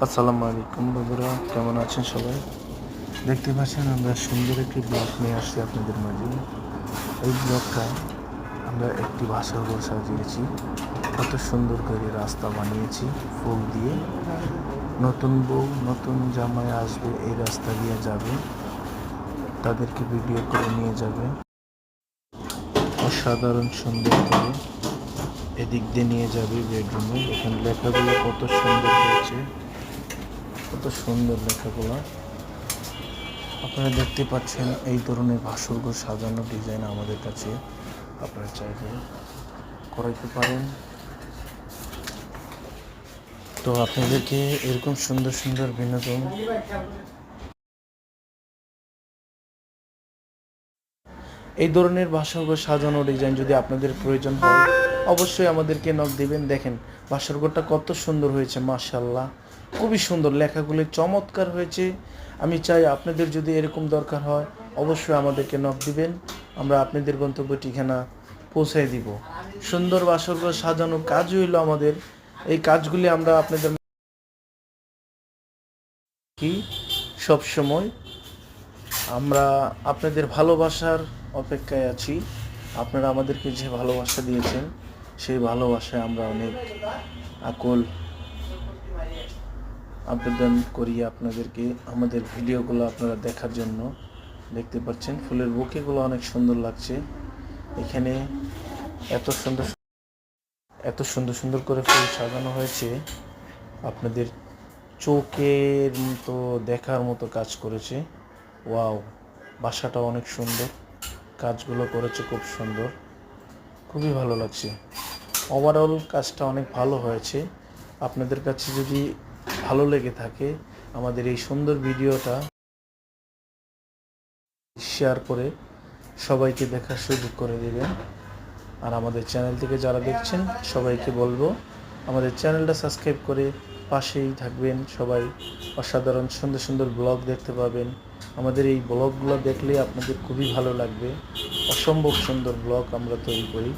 আসসালামু আলাইকুম বন্ধুরা, কেমন আছেন সবাই? দেখতে পাচ্ছেন আমরা সুন্দর একটি ব্লগ নিয়ে আসছি আপনাদের মাঝে। এই ব্লগটা আমরা একটি বাসার ঘর সাজিয়েছি, কত সুন্দর করে রাস্তা বানিয়েছি ফুল দিয়ে। নতুন বউ নতুন জামাই আসবে, এই রাস্তা দিয়ে যাবে, তাদেরকে ভিডিও করে নিয়ে যাবে অসাধারণ সুন্দর করে। এদিক দিয়ে নিয়ে যাবে বেডরুমে। এখানে লেখাগুলো কত সুন্দর হয়েছে, কত সুন্দর লেখাগুলো আপনারা দেখতে পাচ্ছেন। এই ধরনের ভাস্কর্য সাজানো ডিজাইন আমাদের কাছে আপনারা চাইলে করাইতে পারেন। তো আপনাদেরকে এরকম সুন্দর সুন্দর বিনোদন এই ধরনের ভাস্কর্য সাজানো ডিজাইন যদি আপনাদের প্রয়োজন হয় অবশ্যই আমাদেরকে নক দিবেন। দেখেন ভাস্কর্যটা কত সুন্দর হয়েছে, মাশাআল্লাহ, খুবই সুন্দর, লেখাগুলি চমৎকার হয়েছে। আমি চাই আপনাদের যদি এরকম দরকার হয় অবশ্যই আমাদেরকে নক দিবেন, আমরা আপনাদের গন্তব্য ঠিকানা পৌঁছায় দিব। সুন্দর ভাস্কর্য সাজানো কাজ হইল আমাদের। এই কাজগুলি আমরা আপনাদের কি সব সময় আমরা আপনাদের ভালোবাসার অপেক্ষায় আছি। আপনারা আমাদেরকে যে ভালোবাসা দিয়েছেন সেই ভালোবাসায় আমরা অনেক আকুল আবেদন করি আপনাদেরকে আমাদের ভিডিওগুলো আপনারা দেখার জন্য। দেখতে পাচ্ছেন ফুলের বুকেগুলো অনেক সুন্দর লাগছে। এখানে এত সুন্দর এত সুন্দর সুন্দর করে ফুল সাজানো হয়েছে, আপনাদের চোখের মতো দেখার মতো কাজ করেছে। ওয়াও, বাসাটা অনেক সুন্দর, কাজগুলো করেছে খুব সুন্দর, খুবই ভালো লাগছে। ওভারঅল কাজটা অনেক ভালো হয়েছে। আপনাদের কাছে যদি ভালো লেগে থাকে আমাদের এই সুন্দর ভিডিওটা শেয়ার করে সবাইকে দেখার সুযোগ করে দেবেন। আর আমাদের চ্যানেল থেকে যারা দেখছেন সবাইকে বলবো আমাদের চ্যানেলটা সাবস্ক্রাইব করে পাশেই থাকবেন। সবাই অসাধারণ সুন্দর সুন্দর ব্লগ দেখতে পাবেন। আমাদের এই ব্লগগুলো দেখলে আপনাদের খুবই ভালো লাগবে। অসম্ভব সুন্দর ব্লগ আমরা তৈরি করি।